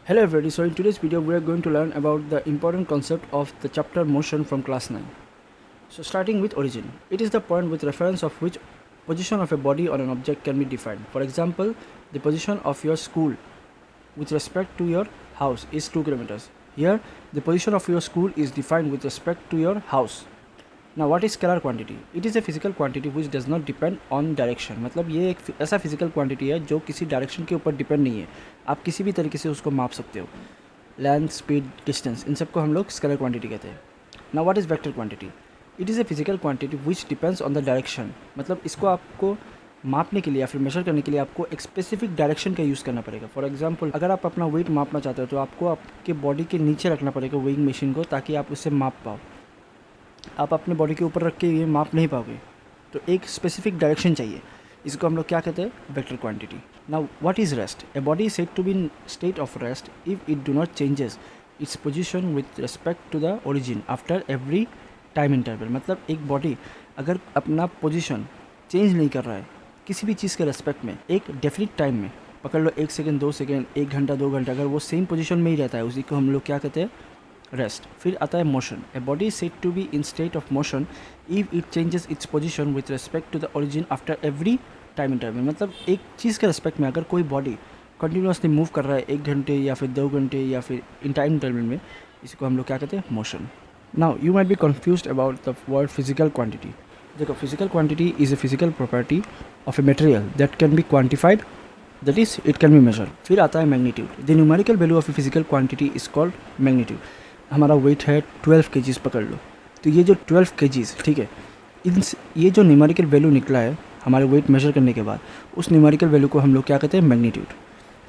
Hello everybody, so in today's video we are going to learn about the important concept of the chapter motion from class 9. So starting with origin, it is the point with reference of which position of a body or an object can be defined. For example, the position of your school with respect to your house is 2 kilometers. Here the position of your school is defined with respect to your house. Now what is scalar quantity? It is a physical quantity which does not depend on direction. मतलब ये एक ऐसा physical quantity है जो किसी direction के ऊपर depend नहीं है. आप किसी भी तरीके से उसको माप सकते हो. Length, speed, distance, इन सबको हम लोग scalar quantity कहते हैं. Now what is vector quantity? It is a physical quantity which depends on the direction. मतलब इसको आपको मापने के लिए या फिर मेजर करने के लिए आपको एक स्पेसिफिक डायरेक्शन का यूज़ करना पड़ेगा. फॉर एग्जांपल अगर आप अपना वेट मापना चाहते हो तो आपको आपके बॉडी के नीचे रखना पड़ेगा वेइंग मशीन को ताकि आप उससे माप पाओ. आप अपने बॉडी के ऊपर रख के ये माप नहीं पाओगे, तो एक स्पेसिफिक डायरेक्शन चाहिए. इसको हम लोग क्या कहते हैं? Vector quantity. Now what is rest? A body is said to be in state of rest if it do not changes its position with respect to the origin after every time interval. मतलब एक body अगर अपना position change नहीं कर रहा है किसी भी चीज़ के रेस्पेक्ट में एक डेफिनिट टाइम में, पकड़ लो 1 सेकेंड 2 सेकेंड 1 घंटा 2 घंटा, अगर वो सेम पोजीशन में ही रहता है उसी को हम लोग क्या कहते हैं? रेस्ट. फिर आता है motion. A body is said to be in state of motion if it changes its position with respect to the origin after every time interval. मतलब एक चीज़ के रेस्पेक्ट में अगर कोई बॉडी कंटिन्यूसली मूव कर रहा है 1 घंटे या फिर 2 घंटे या फिर इन टाइम इंटरवल में, इसको हम लोग क्या कहते हैं? Motion. Now you might be confused about the word physical quantity. देखो, physical quantity is a physical property of a material that can be quantified, that is it can be measure. फिर आता है magnitude. The numerical value of a physical quantity is called magnitude. हमारा weight है 12 kgs पकड़ लो, तो ये जो 12 kgs, ठीक है, ये जो न्यूमेरिकल वैल्यू निकला है हमारे वेट मेजर करने के बाद, उस न्यूमेरिकल वैल्यू को हम लोग क्या कहते हैं? मैग्नीट्यूड.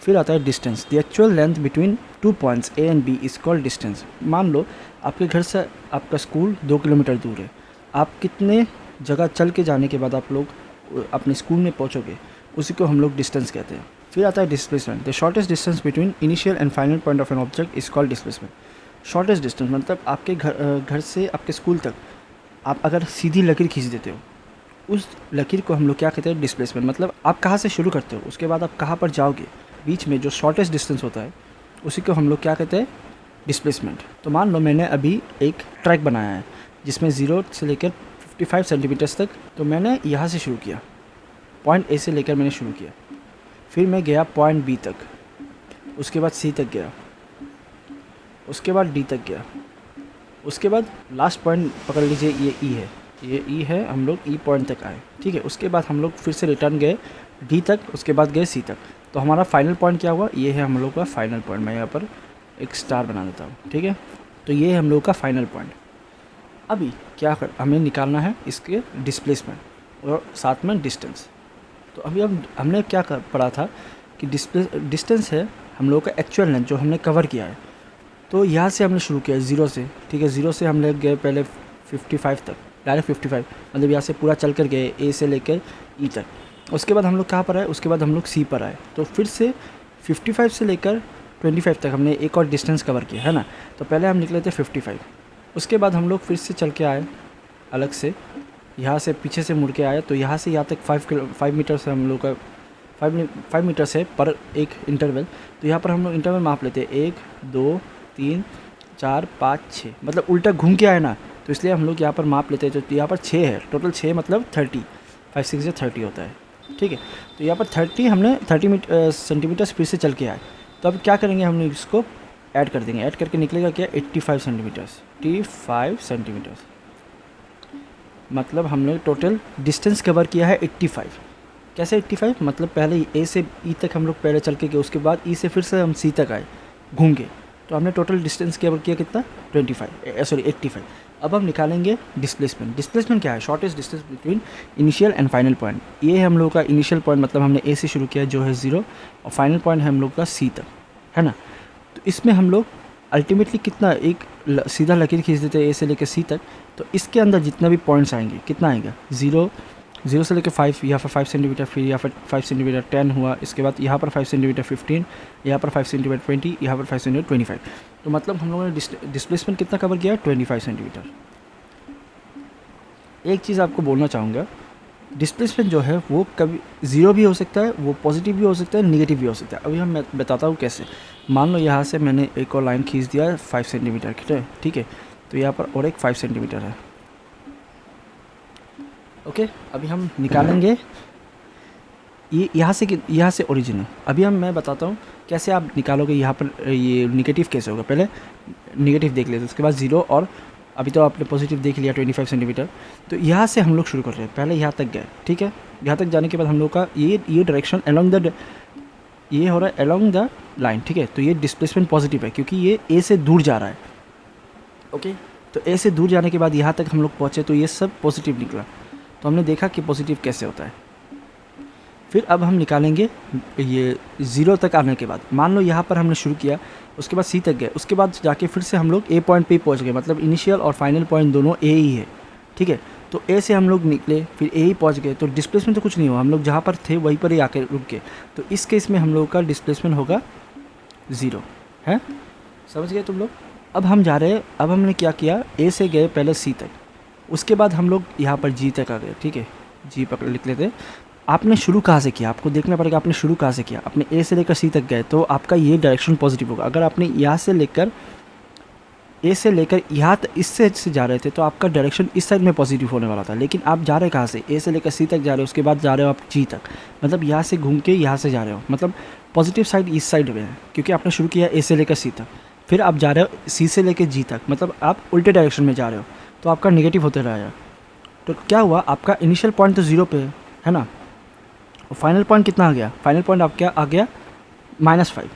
फिर आता है distance. The actual length between 2 points A and B is called distance. मान लो आपके घर से आपका स्कूल 2 किलोमीटर दूर है. आप कितने जगह चल के जाने के बाद आप लोग अपने स्कूल में पहुँचोगे, उसी को हम लोग डिस्टेंस कहते हैं. फिर आता है displacement. The shortest distance between initial and final point of an object is called displacement. Shortest distance मतलब आपके घर से आपके स्कूल तक आप अगर सीधी लकीर खींच देते हो, उस लकीर को हम लोग क्या कहते हैं? डिस्प्लेसमेंट. मतलब आप कहाँ से शुरू करते हो, उसके बाद आप कहाँ पर जाओगे, बीच में जो शॉर्टेस्ट डिस्टेंस होता है उसी को हम लोग क्या कहते हैं? डिस्प्लेसमेंट. तो मान लो मैंने अभी एक ट्रैक बनाया है जिसमें 0 से लेकर 55 सेंटीमीटर्स तक. तो मैंने यहाँ से शुरू किया, पॉइंट ए से लेकर मैंने शुरू किया, फिर मैं गया पॉइंट बी तक, उसके बाद सी तक गया, उसके बाद डी तक गया, उसके बाद लास्ट पॉइंट पकड़ लीजिए ये ई है, ये ई है, हम लोग ई पॉइंट तक आए, ठीक है. उसके बाद हम लोग फिर से रिटर्न गए डी तक, उसके बाद गए सी तक. तो हमारा फाइनल पॉइंट क्या हुआ? ये है हम लोग का फाइनल पॉइंट. मैं यहाँ पर एक स्टार बना देता हूँ, ठीक है. तो ये है हम लोग का फाइनल पॉइंट. अभी क्या हमें निकालना है? इसके डिस्प्लेसमेंट और साथ में डिस्टेंस. तो अभी हमने क्या पढ़ा था कि डिस्टेंस है हम लोग का एक्चुअल लेंथ जो हमने कवर किया है. तो यहाँ से हमने शुरू किया 0 से, ठीक है. 0 से हम ले गए पहले 55 तक, डायरेक्ट 55, मतलब यहाँ से पूरा चल कर गए ए से लेकर ई तक. उसके बाद हम लोग कहाँ पर आए? उसके बाद हम लोग सी पर आए. तो फिर से 55 से लेकर 25 तक हमने एक और डिस्टेंस कवर किया है ना. तो पहले हम निकले थे 55, उसके बाद हम लोग फिर से चल के आए अलग से, यहाँ से पीछे से मुड़ के आए. तो यहाँ से यहाँ तक 5 मीटर से हम लोग का 5 मीटर से पर एक इंटरवल. तो यहाँ पर हम लोग इंटरवल माप लेते हैं 1 2 3 4 5 6, मतलब उल्टा घूम के आए ना, तो इसलिए हम लोग यहाँ पर माप लेते हैं. तो यहाँ पर 6 है टोटल, 6 मतलब 30, 5 6 से 30 होता है, ठीक है. तो यहाँ पर 30 हमने 30 सेंटीमीटर फिर से चल के आए. तो अब क्या करेंगे? हमने इसको ऐड कर देंगे. ऐड करके निकलेगा क्या? 85 सेंटीमीटर्स. 85 सेंटीमीटर्स मतलब हमने टोटल डिस्टेंस कवर किया है 85. कैसे 85? मतलब पहले ए से ई तक हम लोग पहले चल के गए, उसके बाद ई से फिर से हम सी तक आए घूम के. तो हमने टोटल डिस्टेंस कवर किया कितना? 85. अब हम निकालेंगे डिस्प्लेसमेंट. डिस्प्लेसमेंट क्या है? Shortest distance between initial and final point. ये है हम लोग का इनिशियल पॉइंट, मतलब हमने ए से शुरू किया जो है 0, और फाइनल पॉइंट है हम लोग का सी तक, है ना. तो इसमें हम लोग अल्टीमेटली कितना एक सीधा लकीर खींच देते हैं ए से लेकर सी तक. तो इसके अंदर जितना भी पॉइंट्स आएंगे कितना आएगा? 0 से लेकर 5, यहाँ पर 5 सेंटीमीटर, फिर यहाँ पर 5 सेंटीमीटर 10 हुआ, इसके बाद यहाँ पर 5 सेंटीमीटर 15, यहाँ पर 5 सेंटीमीटर 20, यहाँ पर 5 सेंटीमीटर 25. तो मतलब हम लोगों ने डिस्प्लेसमेंट कितना कवर किया? 25 सेंटीमीटर. एक चीज़ आपको बोलना चाहूँगा, डिस्प्लेसमेंट जो है वो कभी 0 भी हो सकता है, वो पॉजिटिव भी हो सकता है, नेगेटिव भी हो सकता है. अभी हम मैं बताता हूँ कैसे. मान लो यहाँ से मैंने एक और लाइन खींच दिया 5 सेंटीमीटर, ठीक है, तो यहाँ पर और एक 5 सेंटीमीटर है। ओके, अभी हम निकालेंगे ये यहाँ से ओरिजिन है। अभी मैं बताता हूँ कैसे आप निकालोगे यहाँ पर, ये निगेटिव कैसे होगा। पहले निगेटिव देख लेते, उसके बाद ज़ीरो, और अभी तो आपने पॉजिटिव देख लिया 25 सेंटीमीटर। तो यहाँ से हम लोग शुरू कर रहे हैं, पहले यहाँ तक गए, ठीक है। यहाँ तक जाने के बाद हम लोग का ये डायरेक्शन अलोंग द, ये हो रहा है अलोंग द लाइन, ठीक है। तो ये डिस्प्लेसमेंट पॉजिटिव है क्योंकि ये ए से दूर जा रहा है। ओके, तो ए से दूर जाने के बाद यहाँ तक हम लोग पहुँचे तो ये सब पॉजिटिव निकला। तो हमने देखा कि पॉजिटिव कैसे होता है। फिर अब हम निकालेंगे ये ज़ीरो तक आने के बाद। मान लो यहाँ पर हमने शुरू किया, उसके बाद सी तक गए, उसके बाद जाके फिर से हम लोग ए पॉइंट पे पहुँच गए, मतलब इनिशियल और फाइनल पॉइंट दोनों ए ही है, ठीक है। तो ए से हम लोग निकले, फिर ए ही पहुँच गए, तो डिस्प्लेसमेंट तो कुछ नहीं हुआ, हम लोग जहाँ पर थे वहीं पर ही आके रुक गए। तो इस केस में हम लोग का डिस्प्लेसमेंट होगा ज़ीरो, है, समझ गए तुम लोग। अब हम जा रहे हैं, अब हमने क्या किया, ए से गए पहले सी तक, उसके बाद हम लोग यहाँ पर जी तक आ गए, ठीक है। जी पकड़ लिख लेते। आपने शुरू कहाँ से किया, आपको देखना पड़ेगा आपने शुरू कहाँ से किया। आपने ए से लेकर सी तक गए तो आपका ये डायरेक्शन पॉजिटिव होगा। अगर आपने यहाँ से लेकर ए से लेकर यहाँ इस साइड से जा रहे थे तो आपका डायरेक्शन इस साइड में पॉजिटिव होने वाला था। लेकिन आप जा रहे कहाँ से, ए से लेकर सी तक जा रहे हो, उसके बाद जा रहे हो आप जी तक, मतलब यहाँ से घूम के यहाँ से जा रहे हो, मतलब पॉजिटिव साइड इस साइड में है क्योंकि आपने शुरू किया ए से लेकर सी तक। फिर आप जा रहे हो सी से लेकर जी तक, मतलब आप उल्टे डायरेक्शन में जा रहे हो, तो आपका नेगेटिव होते रहेगा। तो क्या हुआ, आपका इनिशियल पॉइंट तो ज़ीरो पे है ना, और फाइनल पॉइंट कितना आ गया, फाइनल पॉइंट आप क्या आ गया -5।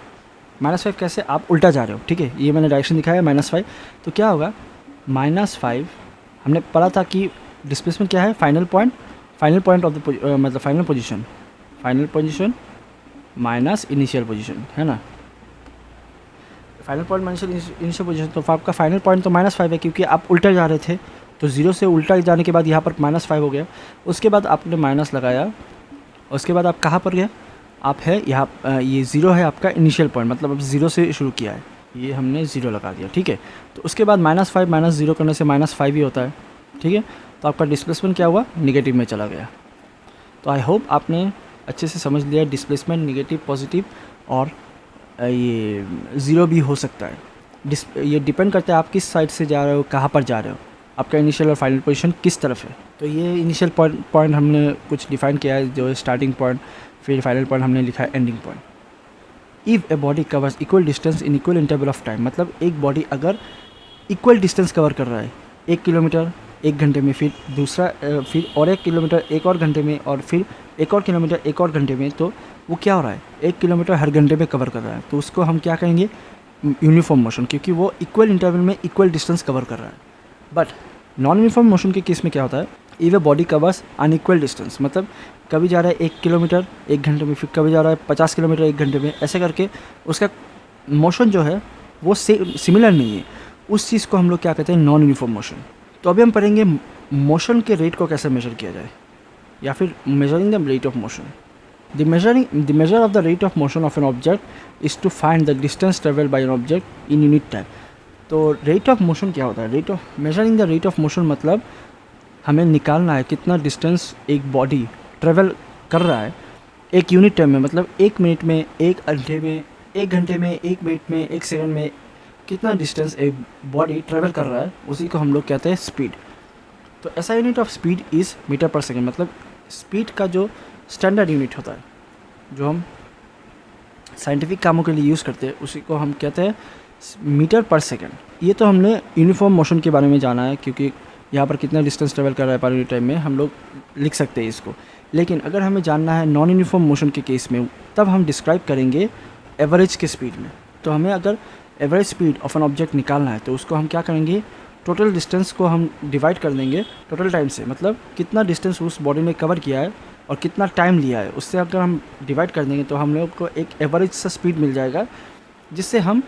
-5 कैसे, आप उल्टा जा रहे हो, ठीक है। ये मैंने डायरेक्शन दिखाया -5। तो क्या होगा -5, हमने पढ़ा था कि डिस्प्लेसमेंट क्या है, फाइनल पॉइंट ऑफ द मतलब final position minus initial position, है ना। Final point minus initial position, तो आपका फाइनल पॉइंट तो -5 है क्योंकि आप उल्टा जा रहे थे। तो ज़ीरो से उल्टा जाने के बाद यहाँ पर -5 हो गया। उसके बाद आपने माइनस लगाया, उसके बाद आप कहाँ पर गए, आप है यहाँ, ये ज़ीरो है आपका इनिशियल पॉइंट, मतलब अब ज़ीरो से शुरू किया है, ये हमने ज़ीरो लगा दिया, ठीक है। तो उसके बाद -5 माइनस ज़ीरो करने से -5 ही होता है, ठीक है। तो आपका डिस्प्लेसमेंट क्या हुआ, निगेटिव में चला गया। तो आई होप आपने अच्छे से समझ लिया डिस्प्लेसमेंट निगेटिव, पॉजिटिव और ये ज़ीरो भी हो सकता है। ये डिपेंड करता है आप किस साइड से जा रहे हो, कहाँ पर जा रहे हो, आपका इनिशियल और फाइनल पोजीशन किस तरफ है। तो ये इनिशियल पॉइंट हमने कुछ डिफाइन किया है जो है स्टार्टिंग पॉइंट, फिर फाइनल पॉइंट हमने लिखा है ending point. If a body covers equal distance in equal interval of time, मतलब एक बॉडी अगर इक्वल डिस्टेंस कवर कर रहा है, 1 किलोमीटर 1 घंटे में, फिर दूसरा फिर और 1 किलोमीटर 1 और घंटे में, और फिर 1 और किलोमीटर 1 और घंटे में, तो वो क्या हो रहा है, 1 किलोमीटर हर घंटे में कवर कर रहा है। तो उसको हम क्या कहेंगे, यूनिफॉर्म मोशन, क्योंकि वो इक्वल इंटरवल में इक्वल डिस्टेंस कवर कर रहा है। बट नॉन यूनिफॉर्म मोशन के केस में क्या होता है, if a body covers unequal distance, मतलब कभी जा रहा है 1 किलोमीटर 1 घंटे में, फिर कभी जा रहा है 50 किलोमीटर 1 घंटे में, ऐसे करके उसका मोशन जो है वो सिमिलर नहीं है। उस चीज़ को हम लोग क्या कहते हैं, नॉन यूनिफॉर्म मोशन। तो अभी हम पढ़ेंगे मोशन के रेट को कैसे मेजर किया जाए, या फिर measuring the rate of motion. The measure of the rate of motion of an object is to find the distance traveled by an object in unit time। तो रेट ऑफ मोशन क्या होता है, measuring the rate of motion मतलब हमें निकालना है कितना distance एक बॉडी ट्रेवल कर रहा है एक यूनिट टाइम में, मतलब 1 मिनट में, 1 घंटे में, 1 घंटे में, 1 मिनट में, 1 सेकंड में, कितना डिस्टेंस एक बॉडी ट्रेवल कर रहा है, उसी को हम लोग कहते हैं स्पीड। तो ऐसा unit of speed is metre per second, मतलब स्पीड का जो स्टैंडर्ड यूनिट होता है जो हम साइंटिफिक कामों के लिए यूज़ करते हैं, उसी को हम कहते हैं मीटर पर सेकेंड। ये तो हमने यूनिफॉर्म मोशन के बारे में जाना है, क्योंकि यहाँ पर कितना डिस्टेंस ट्रेवल कर रहा है पर यूनिट टाइम में हम लोग लिख सकते हैं इसको। लेकिन अगर हमें जानना है नॉन यूनिफॉर्म मोशन के केस में, तब हम डिस्क्राइब करेंगे एवरेज के स्पीड में। तो हमें अगर average speed of an object निकालना है तो उसको हम क्या करेंगे, टोटल डिस्टेंस को हम डिवाइड कर देंगे टोटल टाइम से, मतलब कितना डिस्टेंस उस बॉडी ने कवर किया है और कितना टाइम लिया है, उससे अगर हम डिवाइड कर देंगे तो हम लोग को एक एवरेज सा स्पीड मिल जाएगा, जिससे हम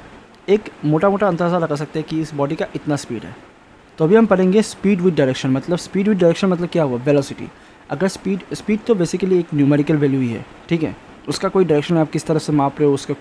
एक मोटा मोटा अंदाज़ा लगा सकते हैं कि इस बॉडी का इतना स्पीड है। तो अभी हम पढ़ेंगे स्पीड विद डायरेक्शन। मतलब स्पीड विद डायरेक्शन मतलब क्या हुआ, वेलोसिटी। अगर स्पीड तो बेसिकली एक न्यूमेरिकल वैल्यू ही है, ठीक है, उसका कोई डायरेक्शन आप किस तरह से माप रहे हो उसका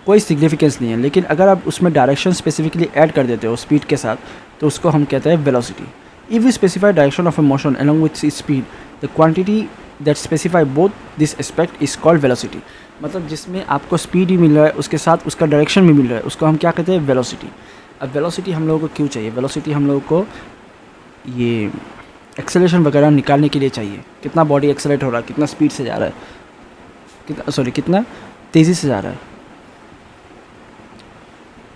कोई सिग्निफिकेंस नहीं है। लेकिन अगर आप उसमें डायरेक्शन स्पेसिफिकली ऐड कर देते हो स्पीड के साथ, तो उसको हम कहते हैं velocity. If you specify direction of A motion along with speed, the quantity that specify both this aspect is called velocity. मतलब जिसमें आपको स्पीड भी मिल रहा है, उसके साथ उसका डायरेक्शन भी मिल रहा है, उसको हम क्या कहते हैं, वेलोसिटी। अब वेलोसिटी हम लोगों को क्यों चाहिए? वेलोसिटी हम लोगों को ये एक्सेलरेशन वगैरह निकालने के लिए चाहिए, कितना बॉडी एक्सेलरेट हो रहा है, कितना स्पीड से जा रहा है, कितना तेज़ी से जा रहा है।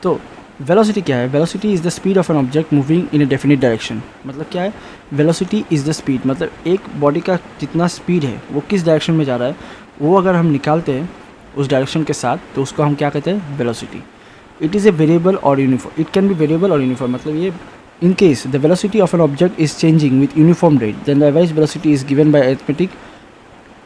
तो वेलोसिटी क्या है? Velocity is the speed of an object moving in A definite direction. मतलब क्या है? वेलोसिटी इज़ द स्पीड, मतलब एक बॉडी का जितना स्पीड है वो किस डायरेक्शन में जा रहा है, वो अगर हम निकालते हैं उस डायरेक्शन के साथ, तो उसको हम क्या कहते हैं, velocity. It is a variable और uniform, it can be variable और यूनिफॉर्म। मतलब ये in case the velocity of an object is changing with uniform rate, then the average velocity is given by arithmetic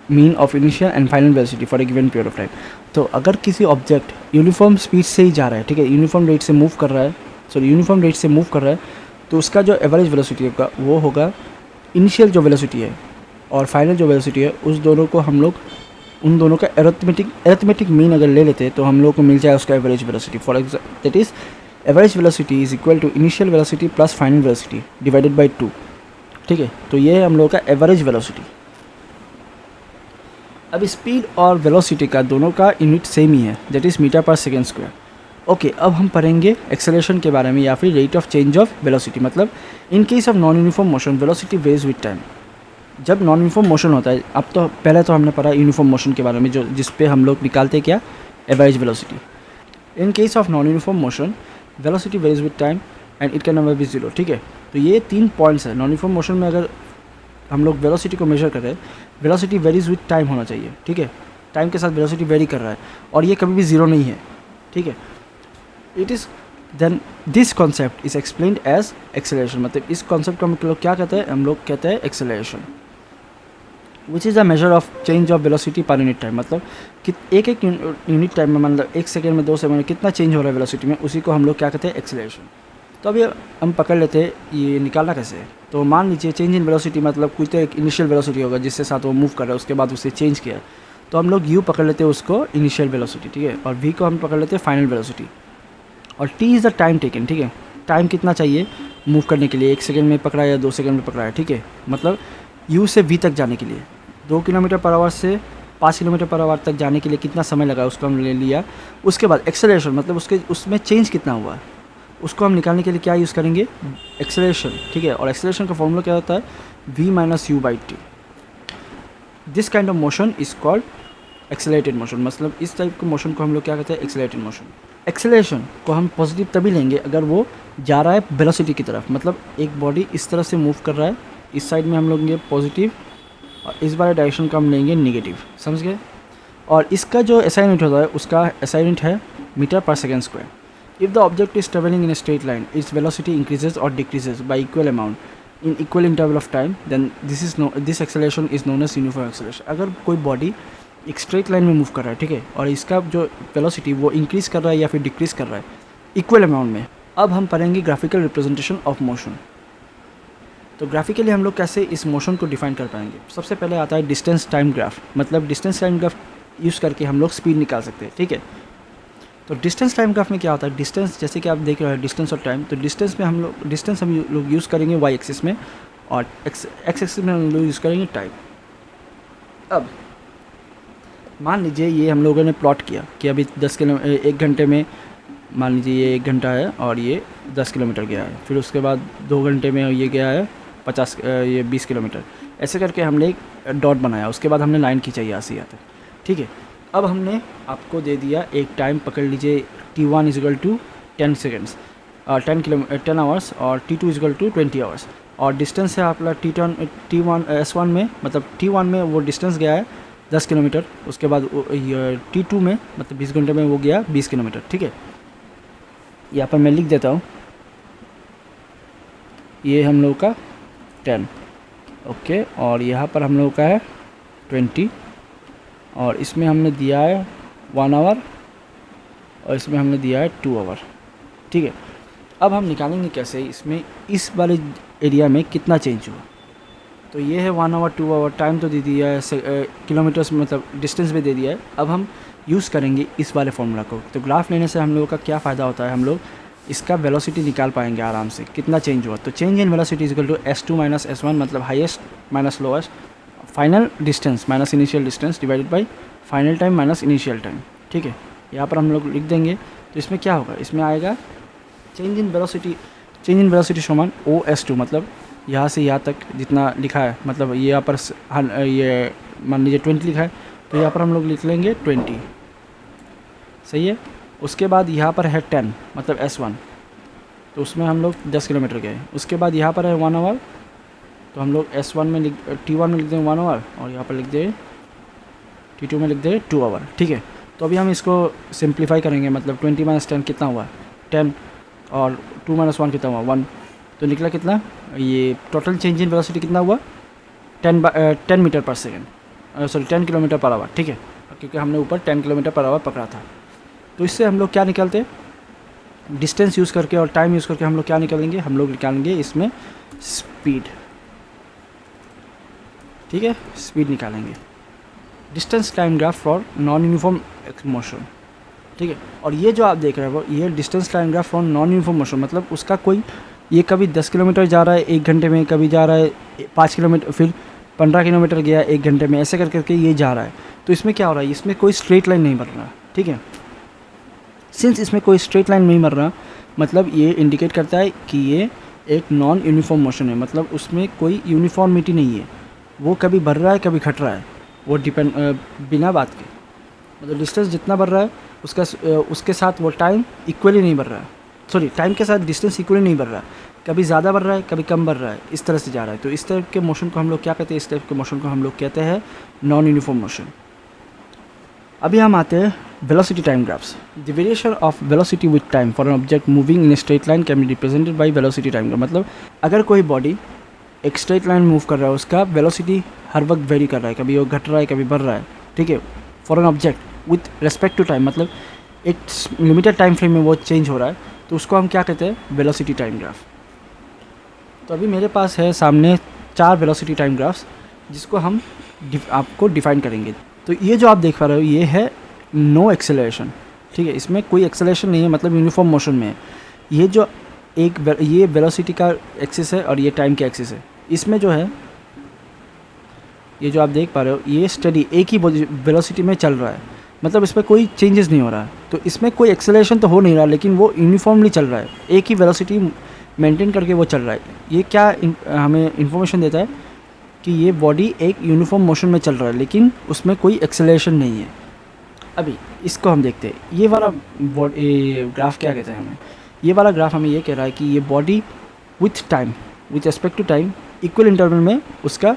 mean of initial and final velocity for a given period of time। तो अगर किसी object uniform speed से ही जा रहा है, ठीक है, uniform rate से मूव कर रहा है, यूनिफॉर्म रेट से मूव कर रहा है, तो उसका जो एवरेज वेलोसिटी होगा वो होगा इनिशियल जो वेलोसिटी है और फाइनल जो वेलोसिटी है, उस दोनों को हम लोग उन दोनों का एरिथमेटिक मीन अगर ले लेते हैं तो हम लोग को मिल जाए उसका average velocity. For example that is average velocity is equal to initial velocity plus final velocity divided by 2। ठीक है, तो ये है हम लोगों का एवरेज वेलोसिटी। अब स्पीड और वेलोसिटी का दोनों का यूनिट सेम ही है, that is metre per second square. Okay, अब हम पढ़ेंगे एक्सेलरेशन के बारे में या फिर rate of change of velocity. मतलब in case of non uniform motion velocity varies with time. जब नॉन यूनिफॉर्म मोशन होता है, अब तो पहले तो हमने पढ़ा यूनिफॉर्म मोशन के बारे में, जो जिस पे हम लोग निकालते हैं क्या, average velocity. In case of non uniform motion velocity varies with time and it can never be zero. ठीक है, तो ये 3 पॉइंट्स है। नॉन यूनिफॉर्म मोशन में अगर हम लोग वेलोसिटी को मेजर करें, वेलोसिटी वेरीज विद टाइम होना चाहिए। ठीक है, टाइम के साथ वेलोसिटी वेरी कर रहा है और ये कभी भी ज़ीरो नहीं है। ठीक है, it is then this concept is explained as acceleration. मतलब इस कॉन्सेप्ट को हम लोग क्या कहते हैं, हम लोग कहते हैं acceleration, which is the measure of change of velocity per unit time. मतलब कि एक यूनिट टाइम में, मतलब 1 सेकेंड में 2 सेकेंड में कितना चेंज हो रहा है वेलोसिटी में, उसी को हम लोग क्या कहते हैं, एक्सेलरेशन। तो अभी हम पकड़ लेते हैं ये निकालना कैसे है। तो मान लीजिए चेंज इन वेलोसिटी, मतलब कुछ तो एक इनिशियल वेलोसिटी होगा जिससे साथ वो मूव कर रहा है, उसके बाद उसे चेंज किया है, तो हम लोग यू पकड़ लेते हैं उसको इनिशियल वेलोसिटी। ठीक है, और वी को हम पकड़ लेते हैं फाइनल वेलोसिटी, और T is the time taken. ठीक है, टाइम कितना चाहिए मूव करने के लिए, 1 सेकेंड में पकड़ा या 2 सेकेंड में पकड़ा है। ठीक है, मतलब यू से वी तक जाने के लिए 2 किलोमीटर पर आवर से 5 किलोमीटर पर आवर तक जाने के लिए कितना समय लगा, उसको हम ले लिया। उसके बाद एक्सेलरेशन, मतलब उसमें चेंज कितना हुआ है, उसको हम निकालने के लिए क्या यूज़ करेंगे, एक्सेलरेशन। ठीक है, और एक्सेलरेशन का फॉर्मूला क्या होता है, v minus you by T. This kind of motion is called accelerated motion. मतलब इस टाइप के मोशन को हम लोग क्या कहते हैं, एक्सेलरेटेड मोशन। एक्सेलरेशन को हम पॉजिटिव तभी लेंगे अगर वो जा रहा है वेलोसिटी की तरफ। मतलब एक बॉडी इस तरह से मूव कर रहा है, इस साइड में हम लोग लेंगे पॉजिटिव और इस वाले डायरेक्शन का हम लेंगे नेगेटिव। समझ गए? और इसका जो एसआई यूनिट होता है, उसका एसआई यूनिट है metre per second square. If the object is traveling in a straight line, its velocity increases or decreases by equal amount in equal interval of time, then this acceleration is known as uniform acceleration। अगर कोई body एक straight line में move कर रहा है, ठीक है, और इसका जो वेलोसिटी वो इंक्रीज़ कर रहा है या फिर डिक्रीज़ कर रहा है इक्वल अमाउंट में। अब हम पढ़ेंगे ग्राफिकल रिप्रेजेंटेशन ऑफ मोशन। तो ग्राफिकली हम लोग कैसे इस मोशन को डिफाइन कर पाएंगे। सबसे पहले आता है डिस्टेंस टाइम ग्राफ। मतलब डिस्टेंस टाइम ग्राफ यूज़ करके हम लोग स्पीड निकाल सकते हैं। ठीक है, तो डिस्टेंस टाइम ग्राफ में क्या होता है, डिस्टेंस जैसे कि आप देख रहे हैं डिस्टेंस और टाइम, तो डिस्टेंस में हम लोग यूज़ करेंगे वाई एक्सिस में, और एक्स एक्सिस में हम लोग यूज़ करेंगे टाइम। अब मान लीजिए ये हम लोगों ने प्लॉट किया कि अभी 1 घंटे में, मान लीजिए ये 1 घंटा है और ये 10 किलोमीटर गया है, फिर उसके बाद 2 घंटे में ये गया है 20 किलोमीटर। ऐसे करके हमने एक डॉट बनाया, उसके बाद हमने लाइन खींचाई यहाँ से यहाँ तक। ठीक है, अब हमने आपको दे दिया एक टाइम, पकड़ लीजिए T1 is equal to 10 seconds और 10 आवर्स, और T2 is equal to 20 hours, और डिस्टेंस है आपका T1 S1 में, मतलब T1 में वो डिस्टेंस गया है 10 किलोमीटर, उसके बाद T2 में मतलब 20 घंटे में वो गया 20 किलोमीटर। ठीक है, यहाँ पर मैं लिख देता हूँ, ये हम लोग का 10, ओके, और यहाँ पर हम लोग का है 20, और इसमें हमने दिया है 1 आवर, और इसमें हमने दिया है 2 आवर। ठीक है, अब हम निकालेंगे कैसे इसमें, इस वाले एरिया में कितना चेंज हुआ। तो ये है 1 आवर 2 आवर, टाइम तो दे दिया है, किलोमीटर्स मतलब डिस्टेंस भी दे दिया है। अब हम यूज़ करेंगे इस वाले फॉर्मूला को। तो ग्राफ लेने से हम लोगों का क्या फ़ायदा होता है, हम लोग इसका वेलोसिटी निकाल पाएंगे आराम से, कितना चेंज हुआ। तो change in velocity is equal to S2 minus S1, मतलब highest minus lowest final distance minus initial distance divided by final time minus initial time, ठीक है। यहाँ पर हम लोग लिख देंगे, तो इसमें क्या होगा, इसमें आएगा चेंज इन वेलोसिटी समान OS2, मतलब यहाँ से यहाँ तक जितना लिखा है, मतलब ये यहाँ पर ये मान लीजिए 20 लिखा है, तो यहाँ पर हम लोग लिख लेंगे 20, सही है। उसके बाद यहाँ पर है 10 मतलब S1, तो उसमें हम लोग 10 किलोमीटर गए। उसके बाद यहाँ पर है 1 आवर, तो हम लोग S1 में T1 में लिख देंगे 1 आवर, और यहाँ पर लिख दें T2 में लिख दें 2 आवर, ठीक है। तो अभी हम इसको सिंप्लीफाई करेंगे, मतलब 20 - 10 कितना हुआ 10, और 2 - 1 कितना हुआ 1, तो निकला कितना, ये टोटल चेंज इन वेलोसिटी कितना हुआ 10 metre per second, sorry 10 kilometre per hour, ठीक है, क्योंकि हमने ऊपर 10 किलोमीटर पर आवर पकड़ा था। तो इससे हम लोग क्या निकलते, डिस्टेंस यूज़ करके और टाइम यूज़ करके हम लोग क्या निकालेंगे, हम लोग निकालेंगे इसमें स्पीड, ठीक है, स्पीड निकालेंगे। Distance time graph for non uniform motion, ठीक है। और ये जो आप देख रहे हो ये distance time graph for non uniform motion, मतलब उसका कोई, ये कभी 10 किलोमीटर जा रहा है 1 घंटे में, कभी जा रहा है 5 किलोमीटर, फिर 15 किलोमीटर गया 1 घंटे में, ऐसे कर करके ये जा रहा है। तो इसमें क्या हो रहा है, इसमें कोई स्ट्रेट लाइन नहीं बन रहा, ठीक है। सिंस इसमें कोई स्ट्रेट लाइन नहीं बन रहा, मतलब ये इंडिकेट करता है कि ये एक नॉन यूनिफॉर्म मोशन है, मतलब उसमें कोई यूनिफॉर्मिटी नहीं है, वो कभी बढ़ रहा है कभी घट रहा है, वो डिपेंड बिना बात के, मतलब डिस्टेंस जितना बढ़ रहा है उसके साथ वो टाइम इक्वली नहीं बढ़ रहा है, सॉरी टाइम के साथ डिस्टेंस इक्वली नहीं बढ़ रहा है, कभी ज़्यादा बढ़ रहा है कभी कम बढ़ रहा है, इस तरह से जा रहा है। तो इस टाइप के मोशन को हम लोग क्या कहते हैं, इस टाइप के मोशन को हम लोग कहते हैं नॉन यूनिफॉर्म मोशन। अभी हम आते हैं velocity time graphs. The variation of velocity with time for an object moving in straight line can be represented by velocity time graph, मतलब अगर कोई बॉडी एक स्ट्रेट लाइन मूव कर रहा है, उसका वेलोसिटी हर वक्त वेरी कर रहा है, कभी वो घट रहा है कभी बढ़ रहा है, ठीक है, for an object with respect to time, मतलब एक लिमिटेड टाइम फ्रेम में वो चेंज हो रहा है, तो उसको हम क्या कहते हैं, वेलोसिटी टाइम ग्राफ। तो अभी मेरे पास है सामने 4 वेलोसिटी टाइम ग्राफ्स, जिसको हम आपको डिफाइन करेंगे। तो ये जो आप देख पा रहे हो ये है नो एक्सेलरेशन, ठीक है, इसमें कोई एक्सेलरेशन नहीं है, मतलब यूनिफॉर्म मोशन में है। ये जो ये वेलोसिटी का एक्सिस है और ये टाइम का एक्सिस है, इसमें जो है ये जो आप देख पा रहे हो ये स्टडी एक ही वेलोसिटी में चल रहा है, मतलब इसमें कोई चेंजेस नहीं हो रहा है। तो इसमें कोई एक्सेलरेशन तो हो नहीं रहा, लेकिन वो यूनिफॉर्मली चल रहा है, एक ही वेलोसिटी मेंटेन करके वो चल रहा है। ये क्या हमें इंफॉर्मेशन देता है कि ये बॉडी एक यूनिफॉर्म मोशन में चल रहा है, लेकिन उसमें कोई एक्सेलरेशन नहीं है। अभी इसको हम देखते हैं, ये वाला ग्राफ क्या कहता है हमें, ये वाला ग्राफ हमें ये कह रहा है कि ये body with time, with respect to time, equal interval में उसका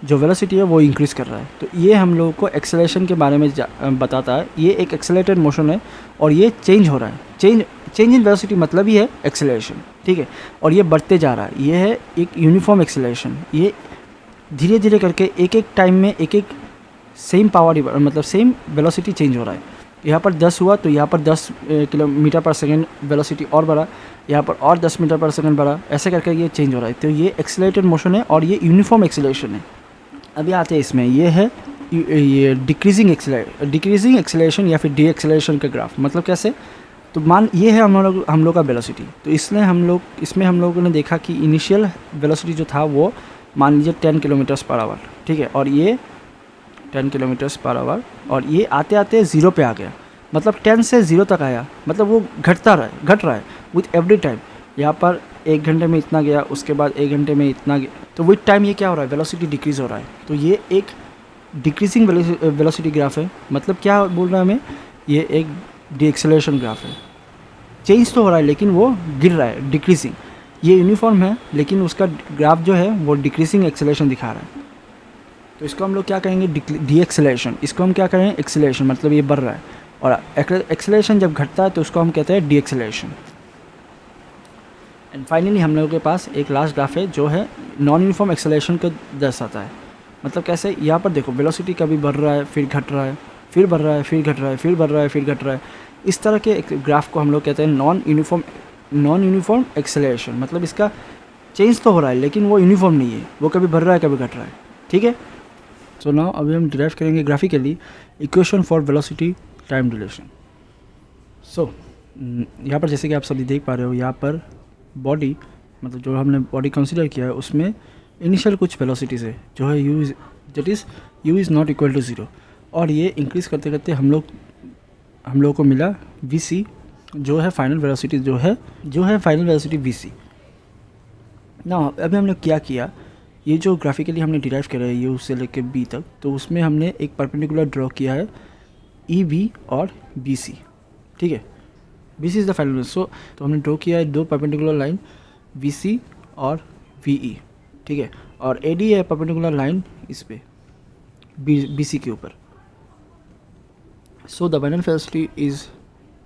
जो वेलोसिटी है वो इंक्रीज़ कर रहा है। तो ये हम लोगों को एक्सेलरेशन के बारे में बताता है। ये एक एक्सेलरेटेड मोशन है और ये चेंज हो रहा है, चेंज इन वेलोसिटी मतलब ही है एक्सेलरेशन, ठीक है, और ये बढ़ते जा रहा है, ये है एक यूनिफॉर्म एक्सेलरेशन। ये धीरे धीरे करके एक एक टाइम में एक एक सेम पावर, मतलब सेम वेलोसिटी चेंज हो रहा है। यहाँ पर 10 हुआ तो यहाँ पर 10 किलोमीटर पर सेकेंड वेलोसिटी और बढ़ा, यहाँ पर और 10 मीटर पर सेकेंड बढ़ा, ऐसे करके ये चेंज हो रहा है। तो ये एक्सेलरेटेड मोशन है और ये यूनिफॉर्म एक्सेलरेशन है। अभी आते हैं इसमें, ये है ये डिक्रीजिंग एक्सेलरेशन या फिर डी एक्सेलरेशन का ग्राफ, मतलब कैसे, तो मान ये है हम लोग का वेलोसिटी। तो इसमें हम लोगों ने देखा कि इनिशियल वेलोसिटी जो था वो मान लीजिए 10 किलोमीटर्स पर आवर, ठीक है, और ये 10 किलोमीटर्स पर आवर, और ये आते आते 0 पे आ गया, मतलब 10 से 0 तक आया, मतलब वो घट रहा है विथ एवरी टाइम। यहाँ पर 1 घंटे में इतना गया, उसके बाद 1 घंटे में इतना गया, तो विथ टाइम ये क्या हो रहा है, वेलोसिटी डिक्रीज़ हो रहा है। तो ये एक डिक्रीजिंग वेलोसिटी ग्राफ है, मतलब क्या बोल रहा है हमें, ये एक डी एक्सेलरेशन ग्राफ है। चेंज तो हो रहा है लेकिन वो गिर रहा है, डिक्रीजिंग। ये यूनिफॉर्म है लेकिन उसका ग्राफ जो है वो डिक्रीजिंग एक्सेलरेशन दिखा रहा है। तो इसको हम लोग क्या कहेंगे, डी एक्सेलरेशन। इसको हम क्या करें, एक्सेलरेशन, मतलब ये बढ़ रहा है, और एक्सेलरेशन जब घटता है तो उसको हम कहते हैं डी एक्सेलरेशन। एंड फाइनली हम लोगों के पास एक लास्ट ग्राफ है जो है नॉन यूनिफॉर्म एक्सेलरेशन को दर्शाता है। मतलब कैसे, यहाँ पर देखो वेलोसिटी कभी बढ़ रहा है फिर घट रहा है, फिर बढ़ रहा है फिर घट रहा है, फिर बढ़ रहा है फिर घट रहा है। इस तरह के एक ग्राफ को हम लोग कहते हैं नॉन यूनिफॉर्म एक्सेलरेशन। मतलब इसका चेंज तो हो रहा है लेकिन वो यूनिफॉर्म नहीं है, वो कभी बढ़ रहा है कभी घट रहा है, ठीक है। सो नाउ अभी हम डिराइव करेंगे graphically equation for velocity time relation. So यहाँ पर जैसे कि आप सभी देख पा रहे हो, यहाँ पर बॉडी, मतलब जो हमने बॉडी कंसीडर किया है उसमें इनिशियल कुछ वेलोसिटी से जो है that is u is not equal to 0। और ये इंक्रीज़ करते करते हम लोग को मिला vc जो है final velocity final velocity vc। ना अभी हमने क्या किया, ये जो ग्राफिकली हमने डिराइव करा है u से लेकर b तक, तो उसमें हमने एक परपेंडिकुलर ड्रॉ किया है ई वी और बी सी। ठीक है, B C is the final so तो हमने ड्रॉ किया है दो परपेंडिकुलर लाइन वी सी और वी ई। ठीक है, और ए डी है परपेंडिकुलर लाइन इस पे बी सी के ऊपर। So the final velocity is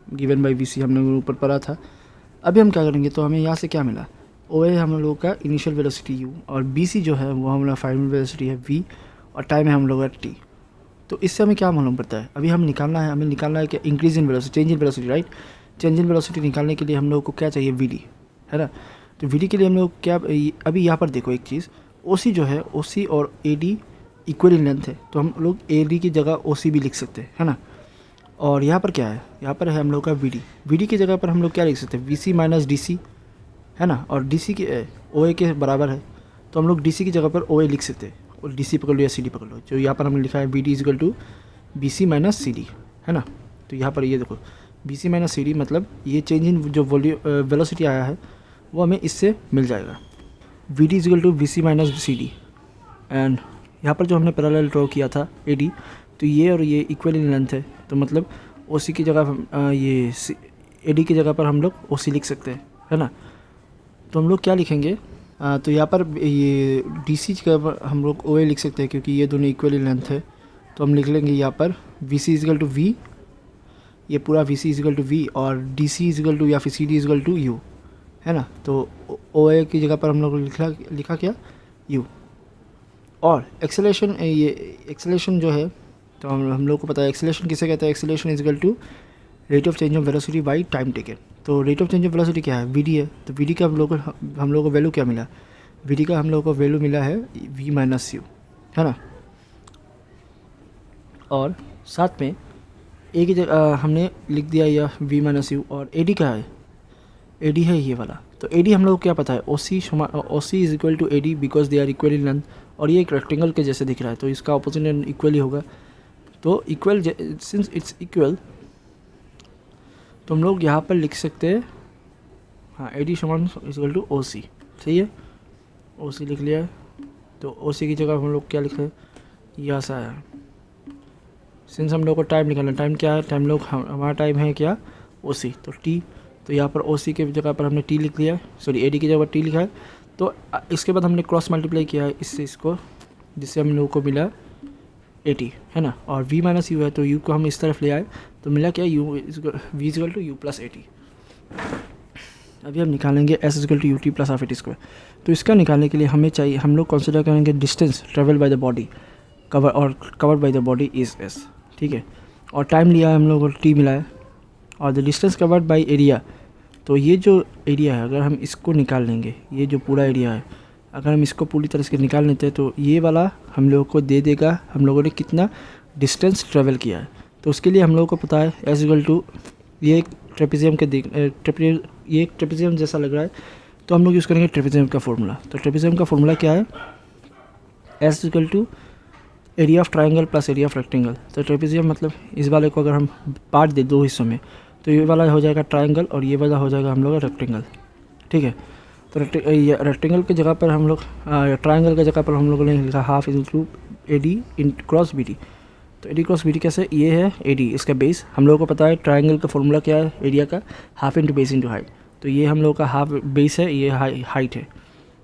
given by V C, हमने ऊपर पढ़ा था। अभी हम क्या करेंगे, तो हमें यहाँ से क्या मिला, ओ ए हम लोगों का इनिशियल वेलोसिटी यू और बी सी जो है वो हमारा फाइनल वेलोसिटी है वी और टाइम है हम लोग का टी। तो इससे हमें क्या मालूम पड़ता है, अभी हमें निकालना है कि increase in velocity, change in velocity, right. Change in velocity निकालने के लिए हम लोग को क्या चाहिए, वी डी, है ना। तो वी डी के लिए हम लोग क्या, अभी यहाँ पर देखो एक चीज़, ओ सी जो है ओ सी और A D equal in length है, तो हम लोग ए डी की जगह ओ सी भी लिख सकते हैं, है ना। और यहाँ पर क्या है, यहाँ पर है हम लोग का वी डी की जगह पर हम लोग क्या लिख सकते हैं, V C minus D C, है ना। और डी सी के ओ ए के बराबर है, तो हम लोग डी सी की जगह पर ओ ए लिख सकते हैं, और डी सी पकड़ लो या सी डी पकड़ लो। जो यहाँ पर हमने लिखा है V D is equal to B C minus C D, है ना। तो यहाँ पर ये देखो B C minus C D मतलब ये चेंज इन जो वेलोसिटी आया है वो हमें इससे मिल जाएगा, V D is equal to B C minus C D. And यहाँ पर जो हमने पैरेलल ड्रॉ किया था ए डी, तो ये और ये इक्वल इन लेंथ है, तो मतलब ओ सी की जगह ये ए डी की जगह पर हम लोग ओ सी लिख सकते हैं, है ना। तो हम लोग क्या लिखेंगे, तो यहाँ पर ये डी सी की जगह पर हम लोग ओ ए लिख सकते हैं क्योंकि ये दोनों इक्वल इन लेंथ है। तो हम लिख लेंगे यहाँ पर V C is equal to V, ये पूरा V C is equal to V, और डी सी इजगल टू या फिर C D is equal to U, है ना। तो ओ ए की जगह पर हम लोग लिखा क्या, यू। और एक्सेलेरेशन, ये एक्सेलेरेशन जो है, तो हम लोग को पता है एक्सेलेरेशन किसे कहते हैं, acceleration is equal to rate of change of velocity by time taken. तो rate of change of velocity क्या है, वी डी है। तो वी डी का हम लोग को वैल्यू क्या मिला, वी डी का हम लोग को वैल्यू मिला है वी माइनस यू, है ना। और साथ में ए की जगह हमने लिख दिया यह वी माइनस यू, और ए डी क्या है, ए डी है ये वाला। तो ए डी हम लोग को क्या पता है, O C is equal to A D because they are equal in length, और ये एक रेक्टेंगल के जैसे दिख रहा है, तो इसका ऑपोजिट एंड इक्वल ही होगा। तो इक्वल, सिंस इट्स इक्वल, तो हम लोग यहाँ पर लिख सकते हैं, हाँ, ए डी समान इक्वल टू ओ सी, सही है। ओ सी लिख लिया है, तो ओ सी की जगह हम लोग क्या लिख रहे हैं, यहाँ से आया। सिंस हम लोग को टाइम निकालना, टाइम क्या है, टाइम लोग हमारा टाइम है क्या, ओ सी, तो टी। तो यहाँ पर ओ सी के जगह पर हमने टी लिख लिया है, सॉरी ए डी की जगह पर टी लिखा है। तो इसके बाद हमने क्रॉस मल्टीप्लाई किया है इससे इसको, जिससे हम लोगों को मिला 80, है ना। और v माइनस यू है, तो u को हम इस तरफ ले आए, तो मिला क्या, u V is equal to U plus 80। अभी हम निकालेंगे s is equal to U T plus half A T square. तो इसका निकालने के लिए हमें चाहिए, हम लोग कंसिडर करेंगे distance travel by the body covered by the body is s, ठीक है। और टाइम लिया है हम लोग को t मिला है, और the distance covered by area, तो ये जो एरिया है अगर हम इसको निकाल लेंगे, ये जो पूरा एरिया है अगर हम इसको पूरी तरह से निकाल लेते हैं, तो ये वाला हम लोगों को दे देगा हम लोगों ने कितना डिस्टेंस ट्रेवल किया है। तो उसके लिए हम लोगों को पता है एस इक्वल टू, ये एक ट्रेपेजियम के ये एक ट्रेपेजियम जैसा लग रहा है, तो हम लोग यूज़ करेंगे ट्रेपेजियम का फॉर्मूला। तो ट्रेपेजियम का फॉर्मूला क्या है, S equal to area of triangle plus area of rectangle. तो ट्रेपेजियम मतलब इस वाले को अगर हम पार्ट दे दो हिस्सों में, तो ये वाला हो जाएगा ट्राइंगल और ये वाला हो जाएगा हम लोग का रेक्टेंगल, ठीक है। तो रेक्टेंगल की जगह पर हम लोग, ट्राइंगल की जगह पर हम लोगों ने लिखा half is to A D in cross B D. तो A D cross B D कैसे, ये है ए डी, इसका बेस हम लोगों को पता है। ट्राइंगल का फॉर्मूला क्या है एरिया का, half into base into height. तो ये हम लोगों का हाफ बेस है, ये हाइट है।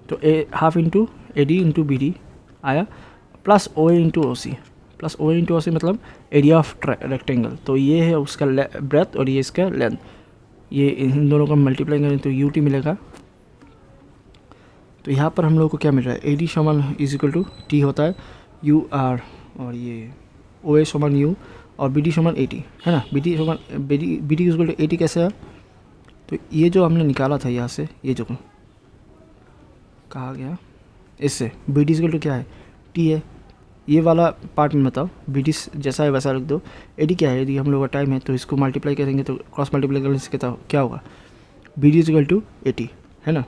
तो half into A D into B D आया, plus O A into O C, plus O A into O C मतलब एरिया ऑफ रेक्टेंगल। तो ये है उसका ब्रेथ और ये इसका लेंथ, ये इन दोनों का मल्टीप्लाई करें तो यू टी मिलेगा। तो यहाँ पर हम लोग को क्या मिल रहा है, ए डी समान इज इक्वल टू टी होता है यू आर, और ये ओ ए समान यू, और बी डी समान ए टी, है ना। बी डी समान B D is equal to A T कैसे है, तो ये जो हमने निकाला था यहाँ से, ये जो कहा गया इससे, B D is equal to क्या है, टी है। ये वाला पार्ट में बताओ, बी डी जैसा है वैसा रख दो। ए डी क्या है, यदि हम लोग का टाइम है तो इसको मल्टीप्लाई करेंगे, तो क्रॉस मल्टीप्लाई करने से क्या होगा, B D is equal to A T, है ना।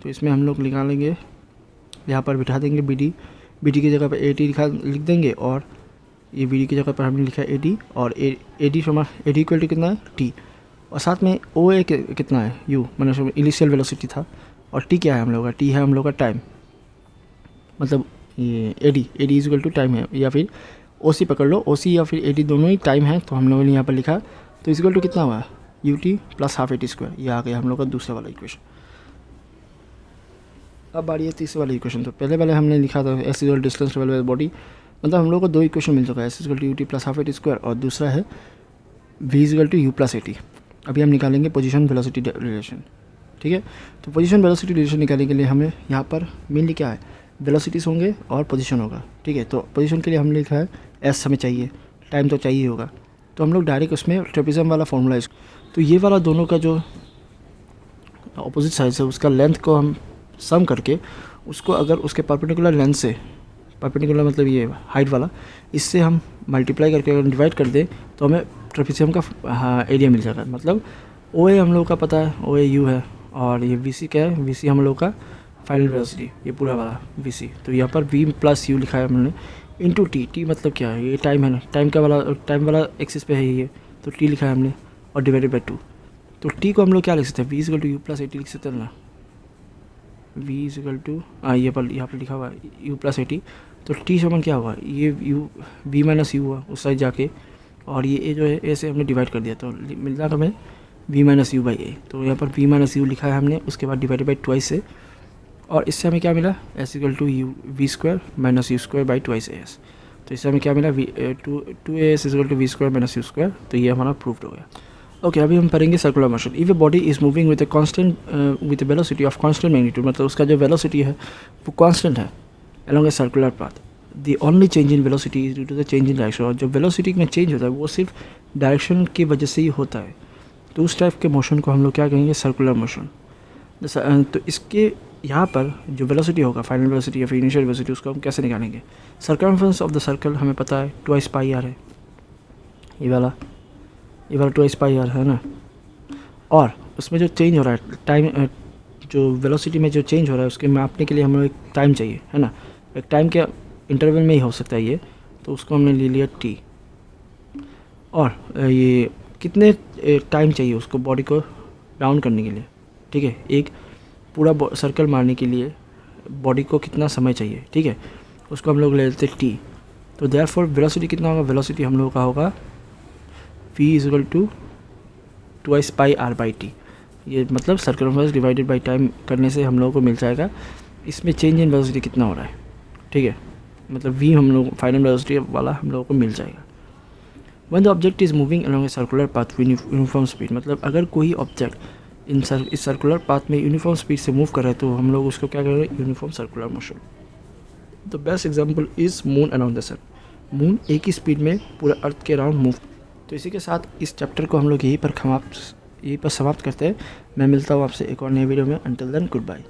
तो इसमें हम लोग निकालेंगे, यहाँ पर बिठा देंगे बी डी बी डी की जगह पर ए टी लिख देंगे, और ये बी डी की जगह पर हमने लिखा है ए डी, और ए डी इक्वल टू कितना है टी, और साथ में ओ ए कितना है यू, मतलब इनिशियल वेलोसिटी था, और टी क्या है हम लोग का, टी है हम लोग का टाइम, मतलब ये A D is equal to time है, या फिर ओ सी पकड़ लो, ओ सी या फिर ए डी दोनों ही टाइम है, तो हम लोगों ने यहाँ पर लिखा, तो इज इक्वल टू कितना हुआ you T plus half A T square, ये आ गया हम लोग का दूसरा वाला इक्वेशन। अब बारी है तीसरे वाले इक्वेशन। तो पहले वाले हमने लिखा था S equal distance travel by body, मतलब हम लोग को दो इक्वेशन मिल चुका है, S equal to U T plus half A T square, और दूसरा है V equal to U plus A T. अभी हम निकालेंगे पोजीशन वेलोसिटी रिलेशन, ठीक है। तो पोजीशन वेलोसिटी रिलेशन निकालने के लिए हमें यहाँ पर मेनली क्या है, वेलोसिटीज़ होंगे और पोजीशन होगा, ठीक है। तो पोजीशन के लिए हमने लिखा है एस हमें चाहिए, टाइम तो चाहिए होगा, तो हम लोग डायरेक्ट उसमें ट्रेपेजियम वाला फॉर्मूला, तो ये वाला दोनों का जो अपोजिट साइड है उसका लेंथ को हम सम करके उसको अगर उसके परपेंडिकुलर लेंथ से, परपेंडिकुलर मतलब ये हाइट वाला, इससे हम मल्टीप्लाई करके अगर डिवाइड कर दें तो हमें ट्रेपेजियम का एरिया मिल जाएगा। मतलब ओ ए हम लोग का पता है, ओ ए यू है, और ये वी सी क्या है, वी सी हम लोग का फाइनल वेलोसिटी, ये पूरा वाला वी सी। तो यहाँ पर वी प्लस यू लिखा है हमने इंटू टी, टी मतलब क्या है, ये टाइम है ना, टाइम वाला एक्सिस पे है ये, तो टी लिखा है हमने, और डिवाइडेड बाई 2। तो टी को हम लोग क्या लिख सकते हैं, V equal to U plus A T लिख सकते हैं ना, वी इक्वल टू ये पर यहाँ पर लिखा हुआ है यू प्लस ए टी। तो टी समान क्या हुआ, ये यू वी माइनस यू हुआ उस साइड जाके, और ये ए जो है ए से हमने डिवाइड कर दिया, तो मिलता हमें वी माइनस यू बाई ए। तो यहाँ पर वी माइनस यू लिखा है हमने, उसके बाद डिवाइडेड बाई ट्वाइस से, और इससे हमें क्या मिला, S equal to U V square minus U square by twice A S. तो इससे हमें क्या मिला, two A S equal to V square minus U square. तो ये हमारा प्रूव्ड हो गया। ओके, अभी हम पढ़ेंगे circular motion. If a body is moving with a constant with a velocity of constant magnitude, मतलब उसका जो वेलोसिटी है वो कांस्टेंट है along a circular path, the only change in velocity is due to the change in direction. और जो velocity में change होता है वो सिर्फ डायरेक्शन की वजह से ही होता है। तो उस टाइप के मोशन को हम लोग क्या कहेंगे, सर्कुलर मोशन। तो इसके यहाँ पर जो वेलोसिटी होगा, फाइनल वेलोसिटी या फिर इनिशियल वेलोसिटी, उसको हम कैसे निकालेंगे। सर्कमफ्रेंस ऑफ द सर्कल हमें पता है ट्वाइस पाई आर है, ये वाला ट्वाइस पाई आर है ना, और उसमें जो चेंज हो रहा है टाइम, जो वेलोसिटी में जो चेंज हो रहा है उसके मापने के लिए हमें एक टाइम चाहिए, है ना। एक टाइम के इंटरवल में ही हो सकता है ये, तो उसको हमने ले लिया टी। और ये कितने टाइम चाहिए उसको बॉडी को डाउन करने के लिए, ठीक है। एक पूरा सर्कल मारने के लिए बॉडी को कितना समय चाहिए, ठीक है, उसको हम लोग ले लेते टी। तो देयरफॉर वेलोसिटी कितना होगा, वेलोसिटी हम लोग का होगा v is equal to twice pi R by T. ये मतलब सर्कमफ्रेंस डिवाइडेड बाई टाइम करने से हम लोगों को मिल जाएगा इसमें चेंज इन वेलोसिटी कितना हो रहा है, ठीक है। मतलब v हम लोग फाइनल वेलोसिटी वाला हम लोगों को मिल जाएगा। When the object is moving along a circular path with uniform speed, मतलब अगर कोई ऑब्जेक्ट इस सर्कुलर पाथ में यूनिफॉर्म स्पीड से मूव कर रहा है तो हम लोग उसको क्या करेंगे, uniform circular motion. The best example is moon around the sun. Moon एक ही स्पीड में पूरा अर्थ के अराउंड मूव। तो इसी के साथ इस चैप्टर को हम लोग यहीं पर समाप्त करते हैं। मैं मिलता हूँ आपसे एक और नए वीडियो में। Until then, good bye.